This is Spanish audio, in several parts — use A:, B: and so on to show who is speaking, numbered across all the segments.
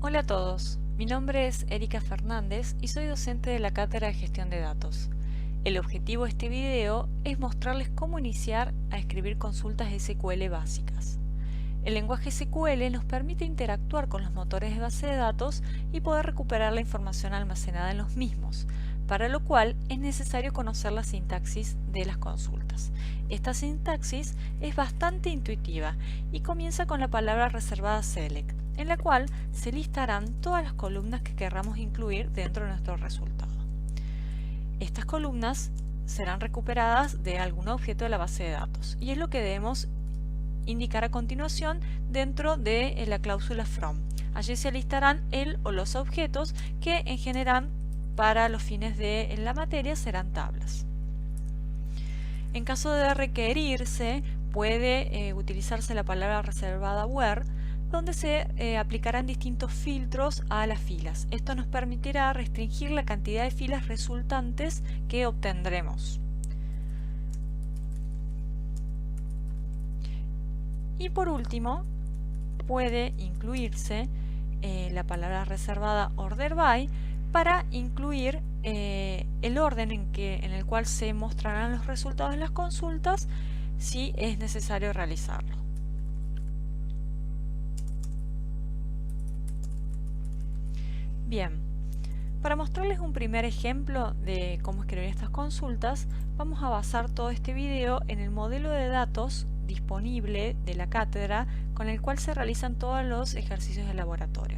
A: Hola a todos, mi nombre es Erika Fernández y soy docente de la Cátedra de Gestión de Datos. El objetivo de este video es mostrarles cómo iniciar a escribir consultas SQL básicas. El lenguaje SQL nos permite interactuar con los motores de base de datos y poder recuperar la información almacenada en los mismos, para lo cual es necesario conocer la sintaxis de las consultas. Esta sintaxis es bastante intuitiva y comienza con la palabra reservada select, en la cual se listarán todas las columnas que querramos incluir dentro de nuestro resultado. Estas columnas serán recuperadas de algún objeto de la base de datos y es lo que debemos indicar a continuación dentro de la cláusula from. Allí se listarán el o los objetos que en general para los fines de la materia serán tablas. En caso de requerirse puede utilizarse la palabra reservada where, donde se aplicarán distintos filtros a las filas. Esto nos permitirá restringir la cantidad de filas resultantes que obtendremos. Y por último, puede incluirse la palabra reservada order by para incluir el orden en el cual se mostrarán los resultados de las consultas si es necesario realizarlo. Bien, para mostrarles un primer ejemplo de cómo escribir estas consultas, vamos a basar todo este video en el modelo de datos disponible de la cátedra con el cual se realizan todos los ejercicios de laboratorio.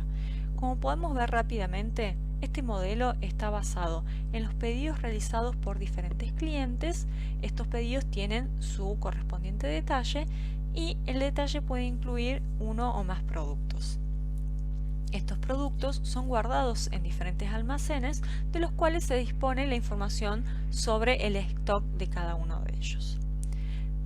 A: Como podemos ver rápidamente, este modelo está basado en los pedidos realizados por diferentes clientes. Estos pedidos tienen su correspondiente detalle y el detalle puede incluir uno o más productos. Estos productos son guardados en diferentes almacenes de los cuales se dispone la información sobre el stock de cada uno de ellos.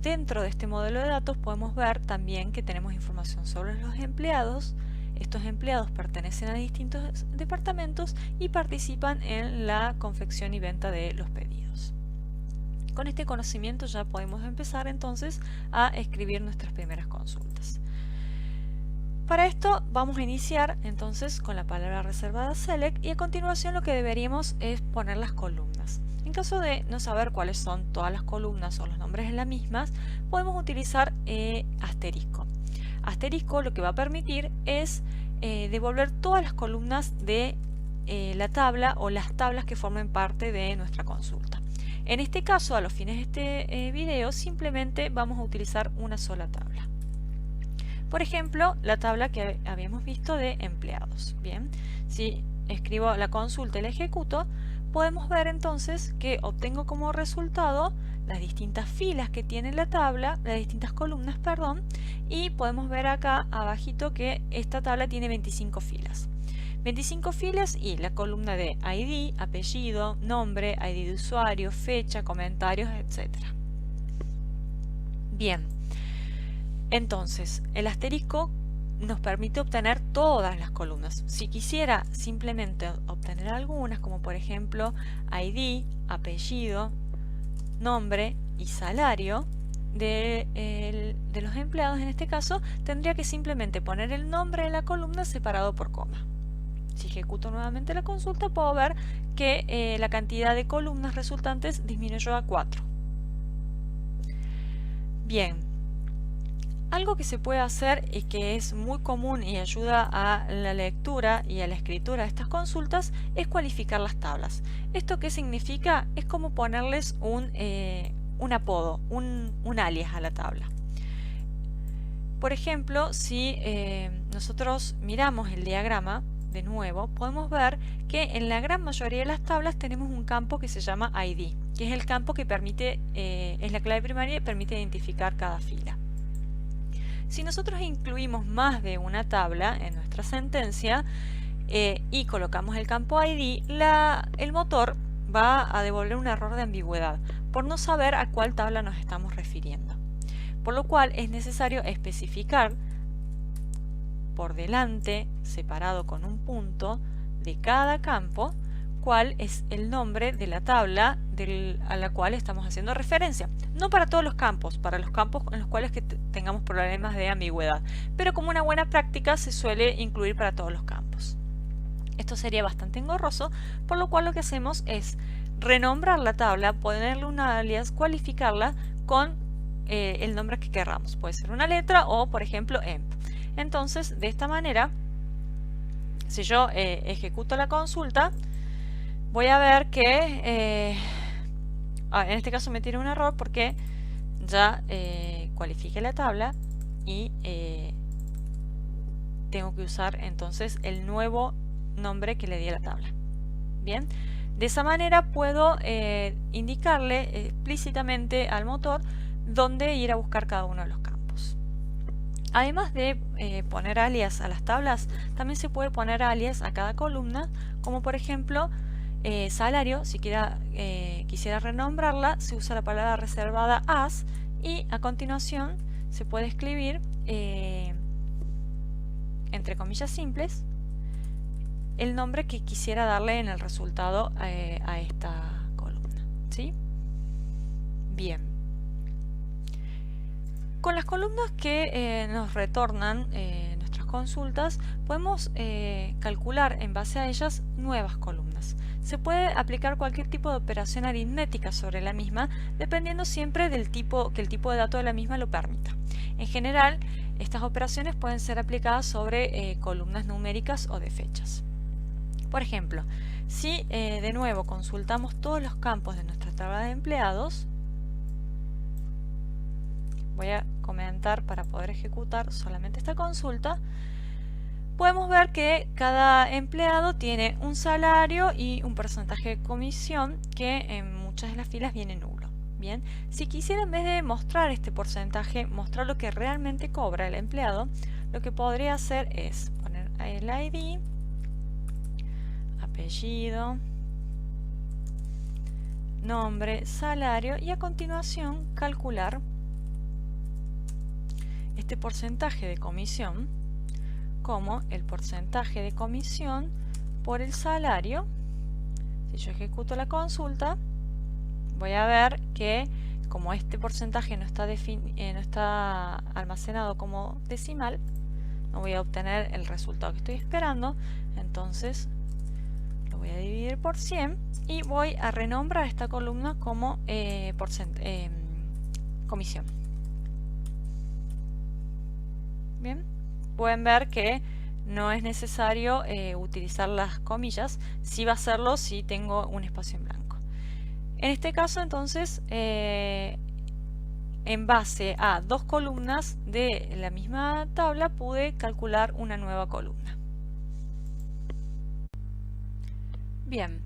A: Dentro de este modelo de datos podemos ver también que tenemos información sobre los empleados. Estos empleados pertenecen a distintos departamentos y participan en la confección y venta de los pedidos. Con este conocimiento ya podemos empezar entonces a escribir nuestras primeras consultas. Para esto vamos a iniciar entonces con la palabra reservada select y a continuación lo que deberíamos es poner las columnas. En caso de no saber cuáles son todas las columnas o los nombres de las mismas, podemos utilizar asterisco. Asterisco lo que va a permitir es devolver todas las columnas de la tabla o las tablas que formen parte de nuestra consulta. En este caso, a los fines de este video, simplemente vamos a utilizar una sola tabla. Por ejemplo, la tabla que habíamos visto de empleados. Bien, si escribo la consulta y la ejecuto, podemos ver entonces que obtengo como resultado las distintas filas que tiene la tabla, las distintas columnas, perdón, y podemos ver acá abajito que esta tabla tiene 25 filas. 25 filas y la columna de ID, apellido, nombre, ID de usuario, fecha, comentarios, etc. Bien, entonces el asterisco nos permite obtener todas las columnas. Si quisiera simplemente obtener algunas, como por ejemplo ID, apellido, nombre y salario de los empleados, en este caso tendría que simplemente poner el nombre de la columna separado por coma. Si ejecuto nuevamente la consulta, puedo ver que la cantidad de columnas resultantes disminuyó a 4. Bien, algo que se puede hacer y que es muy común y ayuda a la lectura y a la escritura de estas consultas es cualificar las tablas. ¿Esto qué significa? Es como ponerles un apodo, un alias a la tabla. Por ejemplo, si nosotros miramos el diagrama, de nuevo, podemos ver que en la gran mayoría de las tablas tenemos un campo que se llama ID, que es el campo que permite, es la clave primaria y permite identificar cada fila. Si nosotros incluimos más de una tabla en nuestra sentencia y colocamos el campo ID, el motor va a devolver un error de ambigüedad por no saber a cuál tabla nos estamos refiriendo. Por lo cual es necesario especificar por delante, separado con un punto, de cada campo cual es el nombre de la tabla a la cual estamos haciendo referencia. No para todos los campos, para los campos en los cuales tengamos problemas de ambigüedad, pero como una buena práctica se suele incluir para todos los campos. Esto sería bastante engorroso, por lo cual lo que hacemos es renombrar la tabla, ponerle un alias, cualificarla con el nombre que queramos. Puede ser una letra o, por ejemplo, emp. Entonces, de esta manera, si yo ejecuto la consulta, voy a ver que en este caso me tiene un error porque ya cualifiqué la tabla y tengo que usar entonces el nuevo nombre que le di a la tabla. Bien, de esa manera puedo indicarle explícitamente al motor dónde ir a buscar cada uno de los campos. Además de poner alias a las tablas, también se puede poner alias a cada columna, como por ejemplo salario. Si quisiera renombrarla, se usa la palabra reservada as y a continuación se puede escribir entre comillas simples el nombre que quisiera darle en el resultado a esta columna, ¿sí? Bien. Con las columnas que nos retornan nuestras consultas, podemos calcular en base a ellas nuevas columnas. Se puede aplicar cualquier tipo de operación aritmética sobre la misma, dependiendo siempre del tipo que el tipo de dato de la misma lo permita. En general, estas operaciones pueden ser aplicadas sobre columnas numéricas o de fechas. Por ejemplo, si de nuevo consultamos todos los campos de nuestra tabla de empleados, voy a comentar para poder ejecutar solamente esta consulta, podemos ver que cada empleado tiene un salario y un porcentaje de comisión que en muchas de las filas viene nulo. Bien, si quisiera en vez de mostrar este porcentaje, mostrar lo que realmente cobra el empleado, lo que podría hacer es poner el ID, apellido, nombre, salario y a continuación calcular este porcentaje de comisión como el porcentaje de comisión por el salario. Si yo ejecuto la consulta, voy a ver que como este porcentaje no está almacenado como decimal, no voy a obtener el resultado que estoy esperando. Entonces lo voy a dividir por 100 y voy a renombrar esta columna como comisión. Bien, pueden ver que no es necesario utilizar las comillas. Sí va a hacerlo si tengo un espacio en blanco. En este caso, entonces, en base a dos columnas de la misma tabla, pude calcular una nueva columna. Bien,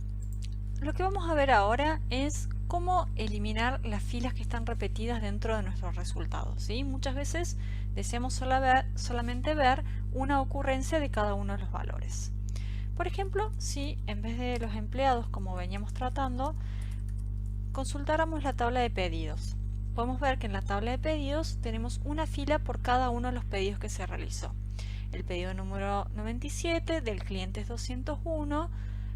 A: lo que vamos a ver ahora es cómo eliminar las filas que están repetidas dentro de nuestros resultados, ¿sí? Muchas veces deseamos solamente ver una ocurrencia de cada uno de los valores. Por ejemplo, si en vez de los empleados, como veníamos tratando, consultáramos la tabla de pedidos, podemos ver que en la tabla de pedidos tenemos una fila por cada uno de los pedidos que se realizó. El pedido número 97 del cliente 201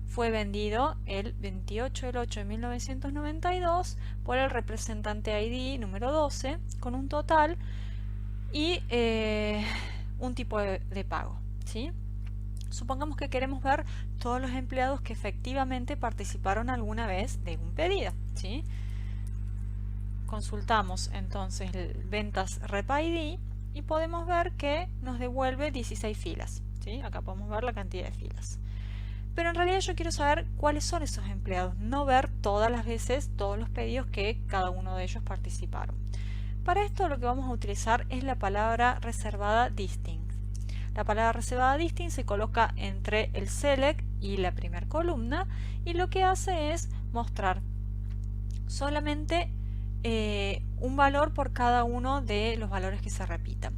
A: fue vendido el 28 del 8 de 1992 por el representante ID número 12 con un total y un tipo de pago, ¿sí? Supongamos que queremos ver todos los empleados que efectivamente participaron alguna vez de un pedido, ¿sí? Consultamos entonces el ventas rep ID y podemos ver que nos devuelve 16 filas, ¿sí? Acá podemos ver la cantidad de filas. Pero en realidad yo quiero saber cuáles son esos empleados, no ver todas las veces todos los pedidos que cada uno de ellos participaron. Para esto lo que vamos a utilizar es la palabra reservada distinct. La palabra reservada distinct se coloca entre el select y la primera columna y lo que hace es mostrar solamente un valor por cada uno de los valores que se repitan.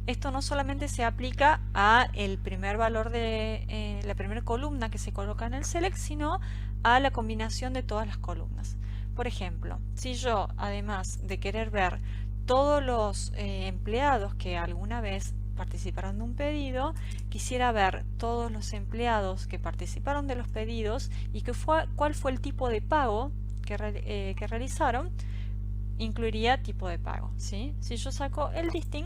A: Esto no solamente se aplica a el primer valor de la primera columna que se coloca en el select, sino a la combinación de todas las columnas. Por ejemplo, si yo, además de querer ver todos los empleados que alguna vez participaron de un pedido, quisiera ver todos los empleados que participaron de los pedidos y cuál fue el tipo de pago que realizaron, incluiría tipo de pago, ¿sí? Si yo saco el listing,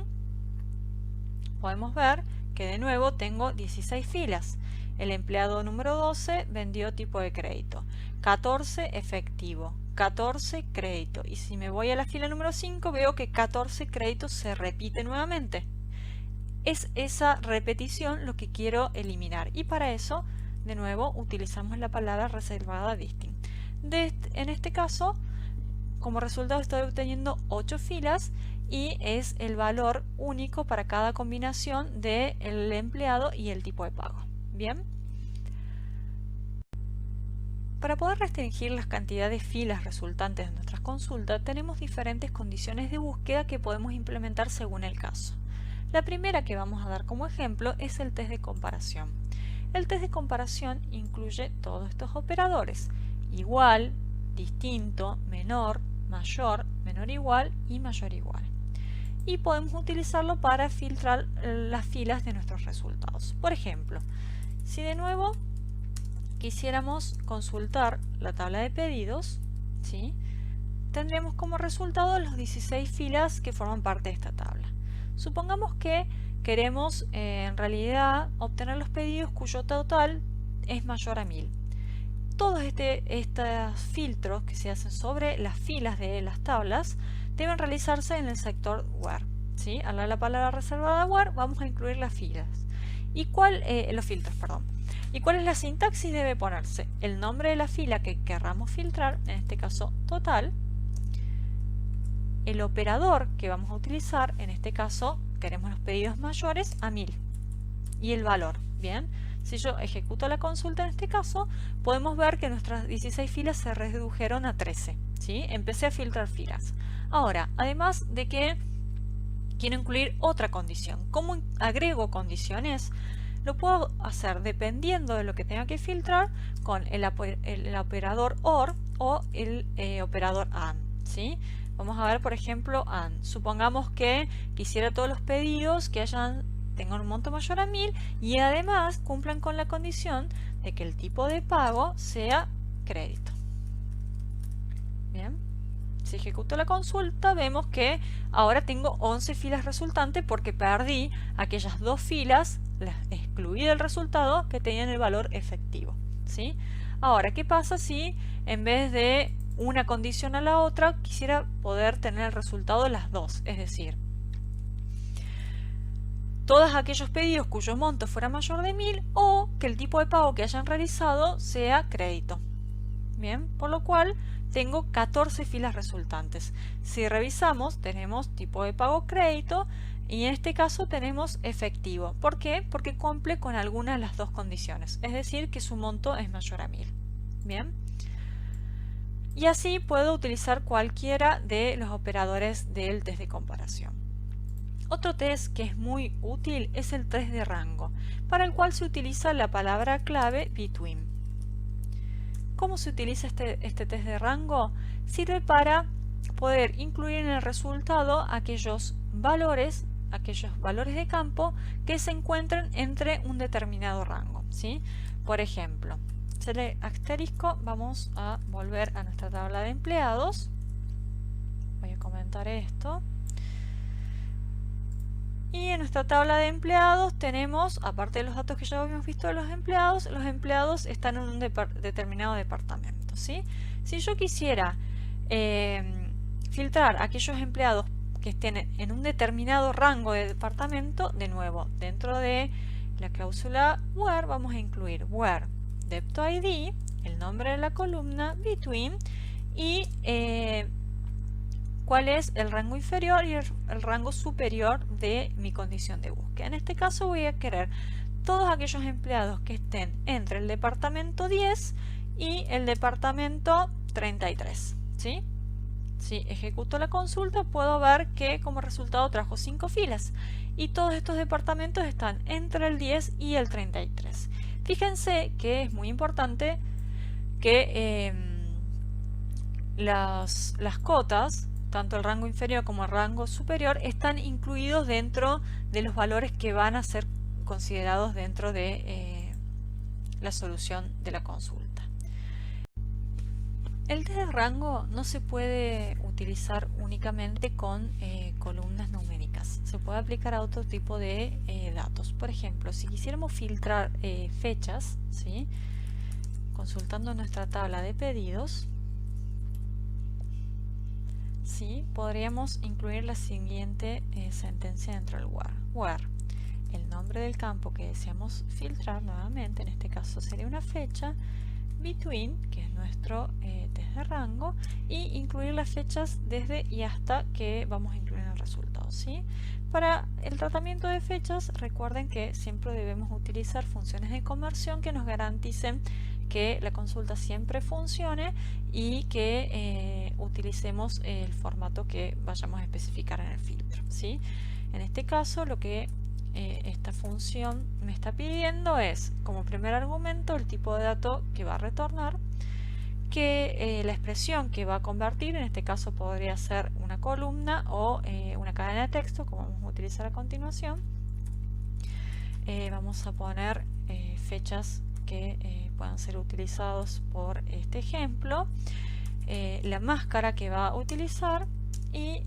A: podemos ver que de nuevo tengo 16 filas. El empleado número 12 vendió tipo de crédito, 14 efectivo, 14 crédito. Y si me voy a la fila número 5 veo que 14 créditos se repite nuevamente. Es esa repetición lo que quiero eliminar y para eso de nuevo utilizamos la palabra reservada distinct. En este caso, como resultado estoy obteniendo 8 filas y es el valor único para cada combinación del empleado y el tipo de pago. Bien. Para poder restringir la cantidad de filas resultantes de nuestras consultas, tenemos diferentes condiciones de búsqueda que podemos implementar según el caso. La primera que vamos a dar como ejemplo es el test de comparación. El test de comparación incluye todos estos operadores: igual, distinto, menor, mayor, menor igual y mayor igual. Y podemos utilizarlo para filtrar las filas de nuestros resultados. Por ejemplo, si de nuevo quisiéramos consultar la tabla de pedidos, ¿sí?, tendremos como resultado las 16 filas que forman parte de esta tabla. Supongamos que queremos en realidad obtener los pedidos cuyo total es mayor a 1000. Todos estos filtros que se hacen sobre las filas de las tablas deben realizarse en el sector where, ¿sí? Al la palabra reservada where vamos a incluir las filas. ¿Y los filtros, perdón? ¿Y cuál es la sintaxis? Debe ponerse el nombre de la fila que querramos filtrar, en este caso total, el operador que vamos a utilizar, en este caso queremos los pedidos mayores a 1000, y el valor. Bien, si yo ejecuto la consulta en este caso, podemos ver que nuestras 16 filas se redujeron a 13, ¿sí? Empecé a filtrar filas. Ahora, además de que quiero incluir otra condición. ¿Cómo agrego condiciones? Lo puedo hacer dependiendo de lo que tenga que filtrar con el operador OR o el operador AND, ¿sí? Vamos a ver, por ejemplo, AND. Supongamos que quisiera todos los pedidos que tengan un monto mayor a 1000 y además cumplan con la condición de que el tipo de pago sea crédito. Bien. Si ejecuto la consulta, vemos que ahora tengo 11 filas resultantes porque perdí aquellas 2 filas, las excluí del resultado, que tenían el valor efectivo, ¿sí? Ahora, ¿qué pasa si en vez de una condición a la otra quisiera poder tener el resultado de las dos? Es decir, todos aquellos pedidos cuyo monto fuera mayor de 1000 o que el tipo de pago que hayan realizado sea crédito. Bien, por lo cual tengo 14 filas resultantes. Si revisamos, tenemos tipo de pago crédito y en este caso tenemos efectivo. ¿Por qué? Porque cumple con alguna de las dos condiciones, es decir, que su monto es mayor a 1000. Bien. Y así puedo utilizar cualquiera de los operadores del test de comparación. Otro test que es muy útil es el test de rango, para el cual se utiliza la palabra clave between. ¿Cómo se utiliza este test de rango? Sirve para poder incluir en el resultado aquellos valores de campo que se encuentren entre un determinado rango, ¿sí? Por ejemplo, asterisco, vamos a volver a nuestra tabla de empleados. Voy a comentar esto. Y en nuestra tabla de empleados tenemos, aparte de los datos que ya habíamos visto de los empleados están en un determinado departamento, ¿sí? Si yo quisiera filtrar aquellos empleados que estén en un determinado rango de departamento, de nuevo, dentro de la cláusula where vamos a incluir where debto ID, el nombre de la columna between y cuál es el rango inferior y el rango superior de mi condición de búsqueda. En este caso voy a querer todos aquellos empleados que estén entre el departamento 10 y el departamento 33, ¿sí? Si ejecuto la consulta puedo ver que como resultado trajo 5 filas y todos estos departamentos están entre el 10 y el 33. Fíjense que es muy importante que las cotas tanto el rango inferior como el rango superior, están incluidos dentro de los valores que van a ser considerados dentro de la solución de la consulta. El test de rango no se puede utilizar únicamente con columnas numéricas. Se puede aplicar a otro tipo de datos. Por ejemplo, si quisiéramos filtrar fechas, ¿sí? Consultando nuestra tabla de pedidos, ¿sí? Podríamos incluir la siguiente sentencia dentro del where. El nombre del campo que deseamos filtrar nuevamente, en este caso sería una fecha, between, que es nuestro test de rango, y incluir las fechas desde y hasta que vamos a incluir en el resultado, ¿sí? Para el tratamiento de fechas, recuerden que siempre debemos utilizar funciones de conversión que nos garanticen que la consulta siempre funcione y que utilicemos el formato que vayamos a especificar en el filtro, ¿sí? En este caso, lo que esta función me está pidiendo es, como primer argumento, el tipo de dato que va a retornar, que la expresión que va a convertir, en este caso podría ser una columna o una cadena de texto, como vamos a utilizar a continuación. Vamos a poner fechas que puedan ser utilizados por este ejemplo, la máscara que va a utilizar y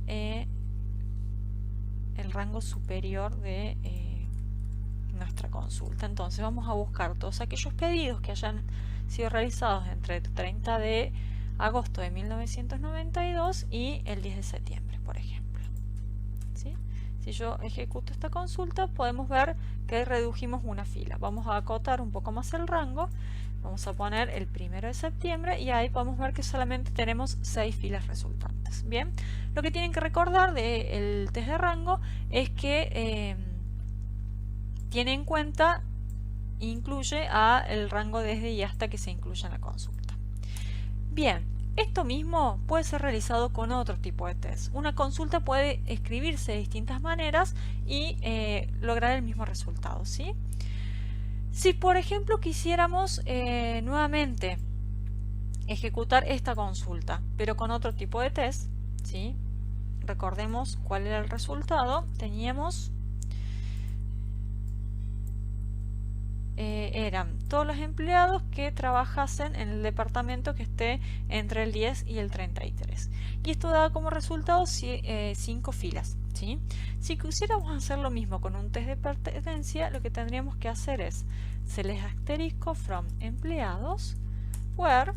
A: el rango superior de nuestra consulta. Entonces vamos a buscar todos aquellos pedidos que hayan sido realizados entre el 30 de agosto de 1992 y el 10 de septiembre, por ejemplo, ¿sí? Si yo ejecuto esta consulta, podemos ver que redujimos una fila. Vamos a acotar un poco más el rango. Vamos a poner el 1 de septiembre y ahí podemos ver que solamente tenemos 6 filas resultantes. Bien, lo que tienen que recordar del test de rango es que tiene en cuenta, incluye el rango desde y hasta que se incluya en la consulta. Bien, esto mismo puede ser realizado con otro tipo de test. Una consulta puede escribirse de distintas maneras y lograr el mismo resultado, ¿sí? Si por ejemplo quisiéramos nuevamente ejecutar esta consulta, pero con otro tipo de test, ¿sí? Recordemos cuál era el resultado. Teníamos, eran todos los empleados que trabajasen en el departamento que esté entre el 10 y el 33. Y esto daba como resultado 5 filas, ¿sí? Si quisiéramos hacer lo mismo con un test de pertenencia, lo que tendríamos que hacer es select asterisco from empleados, where,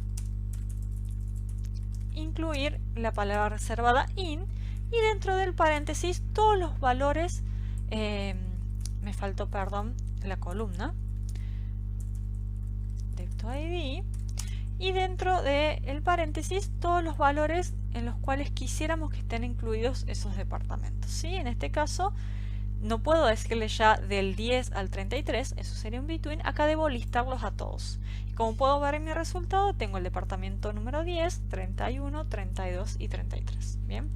A: incluir la palabra reservada in, y dentro del paréntesis todos los valores, me faltó, perdón, la columna, ID, y dentro del paréntesis todos los valores en los cuales quisiéramos que estén incluidos esos departamentos, ¿sí? En este caso no puedo decirle ya del 10 al 33, eso sería un between. Acá debo listarlos a todos. Y como puedo ver en mi resultado, tengo el departamento número 10, 31, 32 y 33. Bien,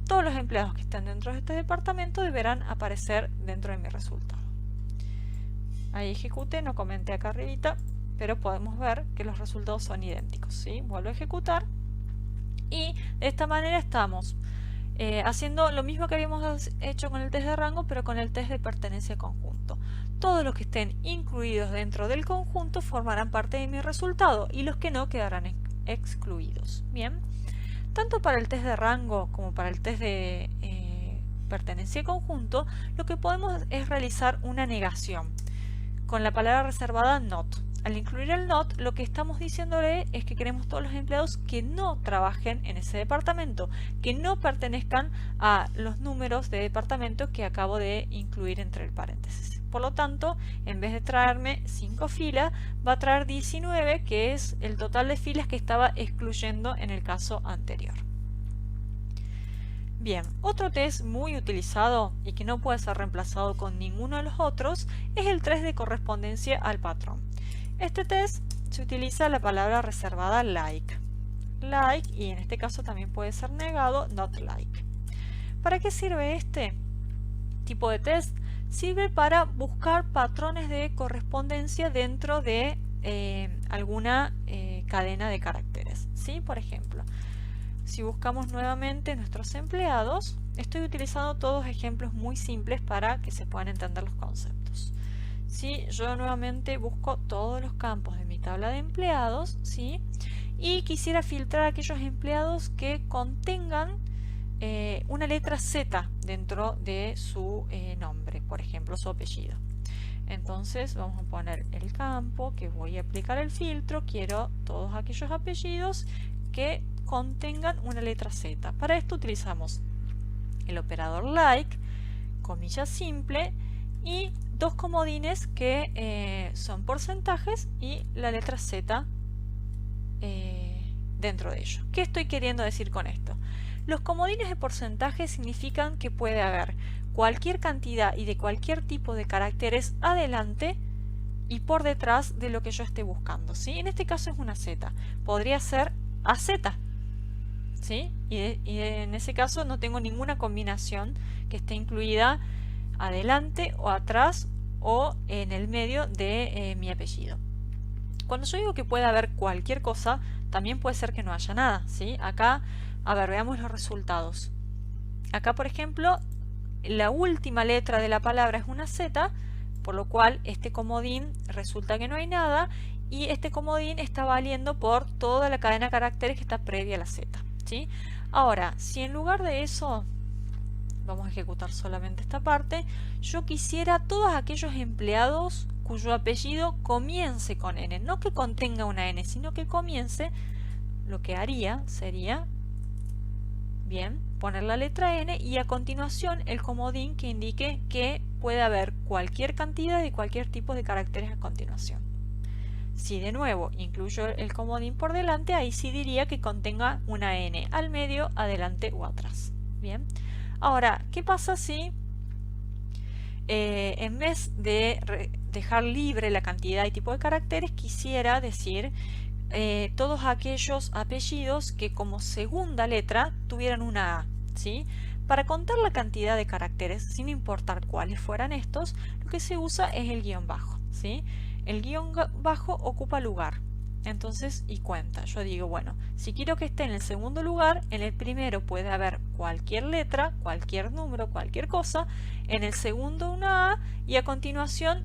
A: todos los empleados que están dentro de este departamento deberán aparecer dentro de mi resultado. Ahí ejecuté, no comenté acá arribita, pero podemos ver que los resultados son idénticos, ¿sí? Vuelvo a ejecutar y de esta manera estamos haciendo lo mismo que habíamos hecho con el test de rango, pero con el test de pertenencia conjunto. Todos los que estén incluidos dentro del conjunto formarán parte de mi resultado y los que no quedarán excluidos. Bien, tanto para el test de rango como para el test de pertenencia conjunto, lo que podemos es realizar una negación con la palabra reservada not. Al incluir el not, lo que estamos diciéndole es que queremos todos los empleados que no trabajen en ese departamento, que no pertenezcan a los números de departamento que acabo de incluir entre el paréntesis. Por lo tanto, en vez de traerme 5 filas, va a traer 19, que es el total de filas que estaba excluyendo en el caso anterior. Bien, otro test muy utilizado y que no puede ser reemplazado con ninguno de los otros es el test de correspondencia al patrón. Este test se utiliza la palabra reservada like, y en este caso también puede ser negado not like. ¿Para qué sirve este tipo de test? Sirve para buscar patrones de correspondencia dentro de alguna cadena de caracteres, ¿sí? Por ejemplo, si buscamos nuevamente nuestros empleados, estoy utilizando todos ejemplos muy simples para que se puedan entender los conceptos. ¿Sí? Yo nuevamente busco todos los campos de mi tabla de empleados, ¿sí? Y quisiera filtrar aquellos empleados que contengan una letra Z dentro de su nombre, por ejemplo su apellido. Entonces vamos a poner el campo que voy a aplicar el filtro. Quiero todos aquellos apellidos que contengan una letra Z. Para esto utilizamos el operador like, comilla simple y dos comodines que son porcentajes y la letra Z dentro de ello. ¿Qué estoy queriendo decir con esto? Los comodines de porcentaje significan que puede haber cualquier cantidad y de cualquier tipo de caracteres adelante y por detrás de lo que yo esté buscando, ¿sí? En este caso es una Z. Podría ser AZ, ¿sí? Y en ese caso no tengo ninguna combinación que esté incluida adelante o atrás o en el medio de mi apellido. Cuando yo digo que puede haber cualquier cosa, también puede ser que no haya nada, ¿sí? Acá, a ver, veamos los resultados. Acá, por ejemplo, la última letra de la palabra es una Z, por lo cual este comodín resulta que no hay nada y este comodín está valiendo por toda la cadena de caracteres que está previa a la Z, ¿sí? Ahora, si en lugar de eso, vamos a ejecutar solamente esta parte, yo quisiera todos aquellos empleados cuyo apellido comience con N, no que contenga una N, sino que comience, lo que haría sería, bien, poner la letra N y a continuación el comodín que indique que puede haber cualquier cantidad y cualquier tipo de caracteres a continuación. Si de nuevo incluyo el comodín por delante, ahí sí diría que contenga una N al medio, adelante o atrás. Bien. Ahora, ¿qué pasa si en vez de dejar libre la cantidad y tipo de caracteres, quisiera decir todos aquellos apellidos que como segunda letra tuvieran una A, ¿sí? Para contar la cantidad de caracteres, sin importar cuáles fueran estos, lo que se usa es el guión bajo, ¿sí? El guión bajo ocupa lugar, entonces, y cuenta. Yo digo, bueno, si quiero que esté en el segundo lugar, en el primero puede haber cualquier letra, cualquier número, cualquier cosa, en el segundo una A y a continuación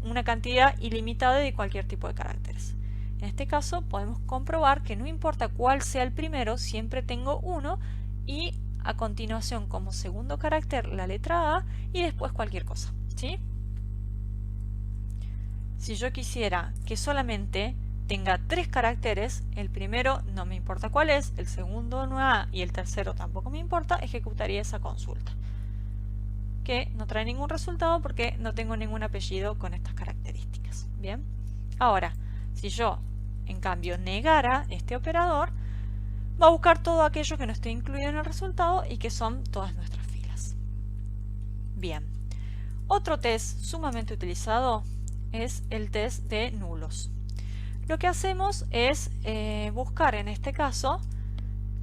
A: una cantidad ilimitada de cualquier tipo de caracteres. En este caso podemos comprobar que no importa cuál sea el primero, siempre tengo uno y a continuación como segundo carácter la letra A y después cualquier cosa, ¿sí? Si yo quisiera que solamente tenga 3 caracteres, el primero no me importa cuál es, el segundo no A y el tercero tampoco me importa, ejecutaría esa consulta. Que no trae ningún resultado porque no tengo ningún apellido con estas características. Bien. Ahora, si yo en cambio negara este operador, va a buscar todo aquello que no esté incluido en el resultado y que son todas nuestras filas. Bien. Otro test sumamente utilizado es el test de nulos. Lo que hacemos es buscar en este caso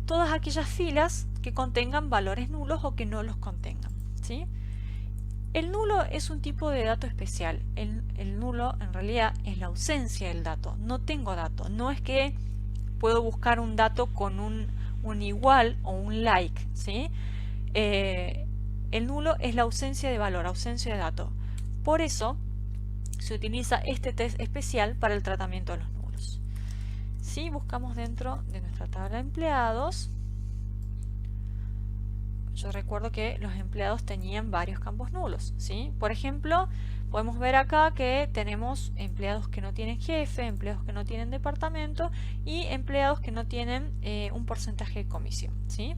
A: todas aquellas filas que contengan valores nulos o que no los contengan, ¿sí? El nulo es un tipo de dato especial. El nulo en realidad es la ausencia del dato. No tengo dato. No es que puedo buscar un dato con un igual o un like, ¿sí? El nulo es la ausencia de valor, ausencia de dato. Por eso se utiliza este test especial para el tratamiento de los nulos. Si buscamos dentro de nuestra tabla de empleados, yo recuerdo que los empleados tenían varios campos nulos, ¿sí? Por ejemplo, podemos ver acá que tenemos empleados que no tienen jefe, empleados que no tienen departamento y empleados que no tienen un porcentaje de comisión, ¿sí?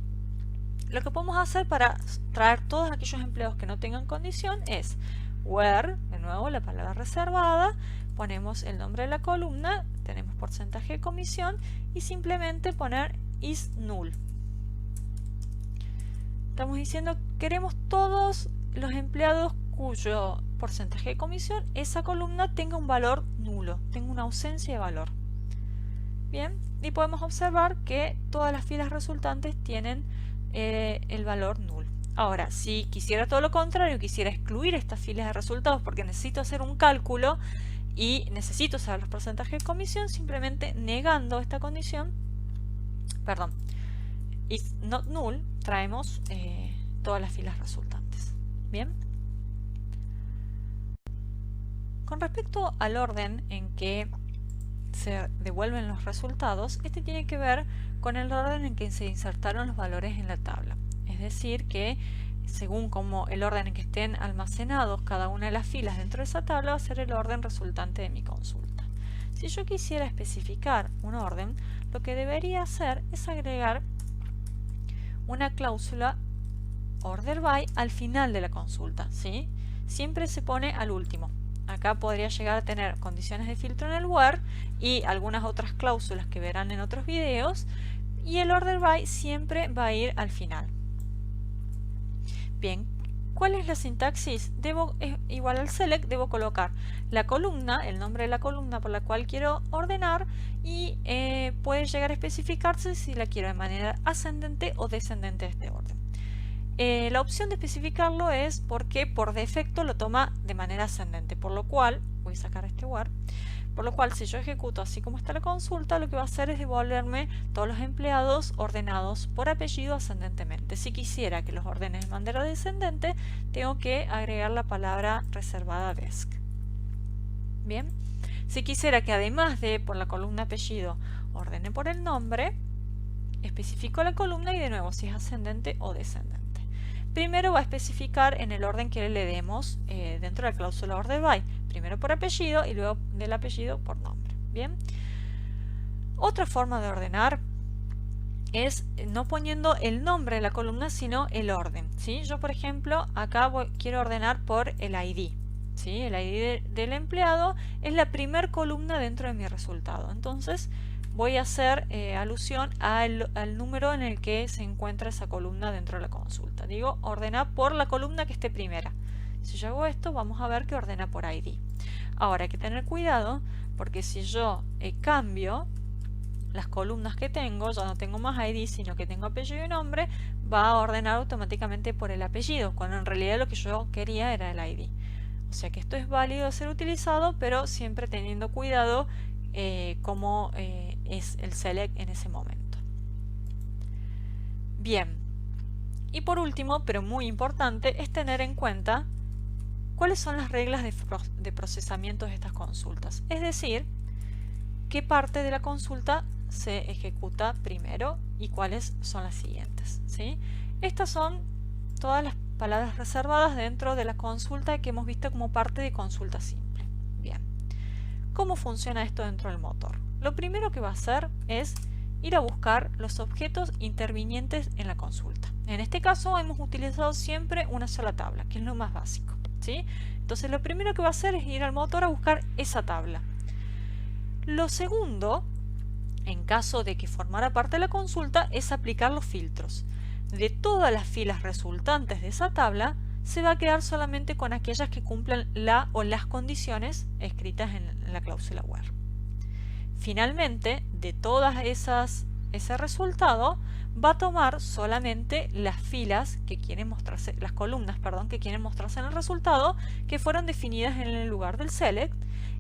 A: Lo que podemos hacer para traer todos aquellos empleados que no tengan condición es where, de nuevo la palabra reservada, ponemos el nombre de la columna, tenemos porcentaje de comisión y simplemente poner is null. Estamos diciendo queremos todos los empleados cuyo porcentaje de comisión, esa columna tenga un valor nulo, tenga una ausencia de valor. Bien, y podemos observar que todas las filas resultantes tienen el valor null. Ahora, si quisiera todo lo contrario, quisiera excluir estas filas de resultados porque necesito hacer un cálculo y necesito saber los porcentajes de comisión, simplemente negando esta condición, perdón, is not null, traemos todas las filas resultantes. Bien. Con respecto al orden en que se devuelven los resultados, este tiene que ver con el orden en que se insertaron los valores en la tabla. Es decir, que según como el orden en que estén almacenados cada una de las filas dentro de esa tabla, va a ser el orden resultante de mi consulta. Si yo quisiera especificar un orden, lo que debería hacer es agregar una cláusula order by al final de la consulta, ¿sí? Siempre se pone al último. Acá podría llegar a tener condiciones de filtro en el where y algunas otras cláusulas que verán en otros videos, y el order by siempre va a ir al final. Bien, ¿cuál es la sintaxis? Igual al select, debo colocar la columna, el nombre de la columna por la cual quiero ordenar, y puede llegar a especificarse si la quiero de manera ascendente o descendente de este orden. La opción de especificarlo es porque por defecto lo toma de manera ascendente, por lo cual, voy a sacar este where, por lo cual si yo ejecuto así como está la consulta, lo que va a hacer es devolverme todos los empleados ordenados por apellido ascendentemente. Si quisiera que los ordene de manera descendente, tengo que agregar la palabra reservada desk. Bien, si quisiera que además de por la columna apellido ordene por el nombre, especifico la columna y de nuevo si es ascendente o descendente. Primero va a especificar en el orden que le demos dentro de la cláusula order by. Primero por apellido y luego del apellido por nombre. Bien. Otra forma de ordenar es no poniendo el nombre de la columna, sino el orden, ¿sí? Yo, por ejemplo, acá quiero ordenar por el ID. ¿Sí? El ID del empleado es la primer columna dentro de mi resultado. Entonces voy a hacer alusión al número en el que se encuentra esa columna dentro de la consulta. Digo, ordena por la columna que esté primera. Si yo hago esto, vamos a ver que ordena por ID. Ahora hay que tener cuidado, porque si yo cambio las columnas que tengo, ya no tengo más ID, sino que tengo apellido y nombre, va a ordenar automáticamente por el apellido, cuando en realidad lo que yo quería era el ID. O sea que esto es válido de ser utilizado, pero siempre teniendo cuidado cómo es el select en ese momento. Bien, y por último, pero muy importante, es tener en cuenta cuáles son las reglas de procesamiento de estas consultas. Es decir, qué parte de la consulta se ejecuta primero y cuáles son las siguientes, ¿sí? Estas son todas las palabras reservadas dentro de la consulta que hemos visto como parte de consulta simple. Bien. ¿Cómo funciona esto dentro del motor? Lo primero que va a hacer es ir a buscar los objetos intervinientes en la consulta. En este caso hemos utilizado siempre una sola tabla, que es lo más básico, ¿sí? Entonces lo primero que va a hacer es ir al motor a buscar esa tabla. Lo segundo, en caso de que formara parte de la consulta, es aplicar los filtros. De todas las filas resultantes de esa tabla, se va a quedar solamente con aquellas que cumplan la o las condiciones escritas en la cláusula where. Finalmente, de todas ese resultado, va a tomar solamente las filas que quieren mostrarse, las columnas, perdón, que quieren mostrarse en el resultado, que fueron definidas en el lugar del select,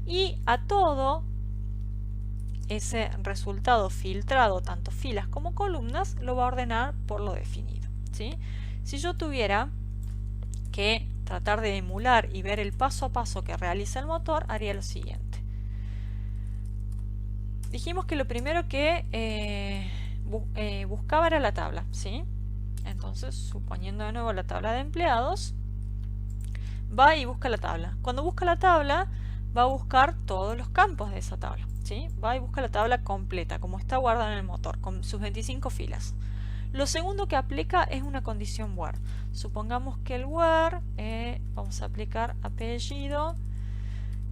A: y a todo ese resultado filtrado, tanto filas como columnas, lo va a ordenar por lo definido, ¿sí? Si yo tuviera que tratar de emular y ver el paso a paso que realiza el motor, haría lo siguiente. Dijimos que lo primero que buscaba era la tabla, ¿sí? Entonces, suponiendo de nuevo la tabla de empleados, va y busca la tabla. Cuando busca la tabla, va a buscar todos los campos de esa tabla, ¿sí? Va y busca la tabla completa, como está guardada en el motor, con sus 25 filas. Lo segundo que aplica es una condición where. Supongamos que el where, vamos a aplicar apellido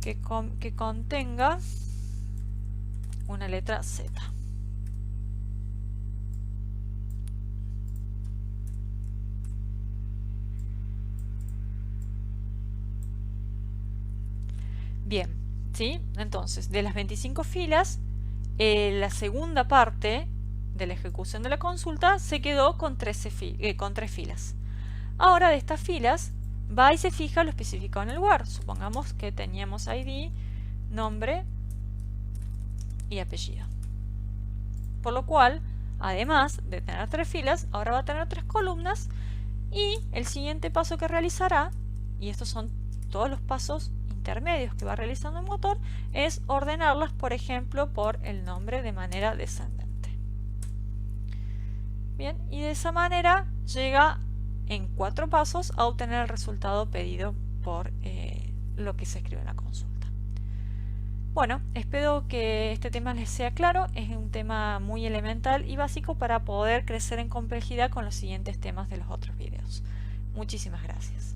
A: que contenga una letra Z. Bien, ¿sí? Entonces, de las 25 filas, la segunda parte de la ejecución de la consulta se quedó con 3 filas. Ahora de estas filas va y se fija lo especificado en el where. Supongamos que teníamos ID, nombre y apellido. Por lo cual Además de tener 3 filas, ahora va a tener 3 columnas y el siguiente paso que realizará, y estos son todos los pasos intermedios que va realizando el motor, es ordenarlas, por ejemplo, por el nombre de manera descendente. Bien, y de esa manera llega en 4 pasos a obtener el resultado pedido por lo que se escribe en la consulta. Bueno, espero que este tema les sea claro. Es un tema muy elemental y básico para poder crecer en complejidad con los siguientes temas de los otros videos. Muchísimas gracias.